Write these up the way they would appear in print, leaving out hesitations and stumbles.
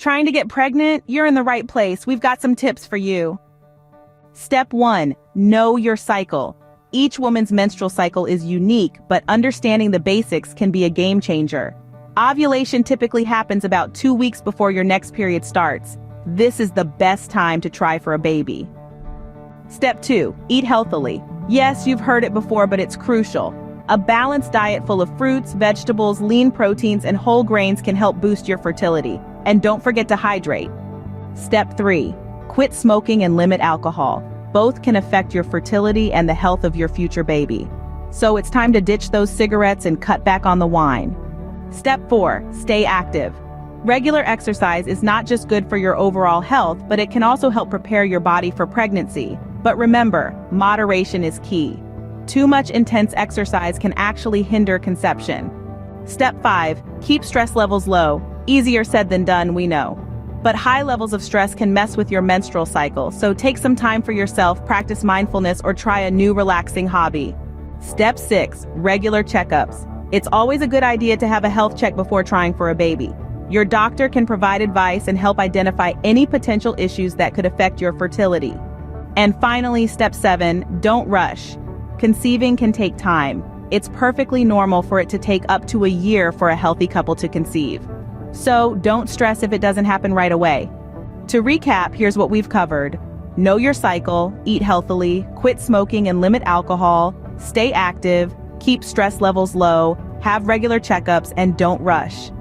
Trying to get pregnant? You're in the right place. We've got some tips for you. Step 1. Know your cycle. Each woman's menstrual cycle is unique, but understanding the basics can be a game changer. Ovulation typically happens about 2 weeks before your next period starts. This is the best time to try for a baby. Step 2. Eat healthily. Yes, you've heard it before, but it's crucial. A balanced diet full of fruits, vegetables, lean proteins, and whole grains can help boost your fertility. And don't forget to hydrate. Step 3. Quit smoking and limit alcohol. Both can affect your fertility and the health of your future baby. So it's time to ditch those cigarettes and cut back on the wine. Step 4. Stay active. Regular exercise is not just good for your overall health, but it can also help prepare your body for pregnancy. But remember, moderation is key. Too much intense exercise can actually hinder conception. Step 5. Keep stress levels low. Easier said than done, we know. But high levels of stress can mess with your menstrual cycle, so take some time for yourself, practice mindfulness, or try a new relaxing hobby. Step 6. Regular checkups. It's always a good idea to have a health check before trying for a baby. Your doctor can provide advice and help identify any potential issues that could affect your fertility. And finally, step 7. Don't rush. Conceiving can take time. It's perfectly normal for it to take up to a year for a healthy couple to conceive. So don't stress if it doesn't happen right away. To recap, here's what we've covered. Know your cycle, eat healthily, quit smoking and limit alcohol, stay active, keep stress levels low, have regular checkups, and don't rush.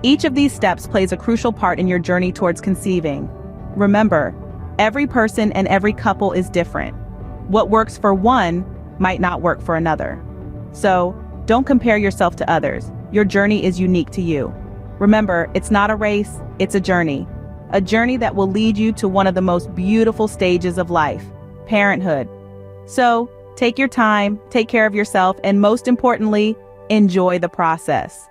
Each of these steps plays a crucial part in your journey towards conceiving. Remember, every person and every couple is different. What works for one might not work for another. So, don't compare yourself to others. Your journey is unique to you. Remember, it's not a race, it's a journey. A journey that will lead you to one of the most beautiful stages of life, parenthood. So, take your time, take care of yourself, and most importantly, enjoy the process.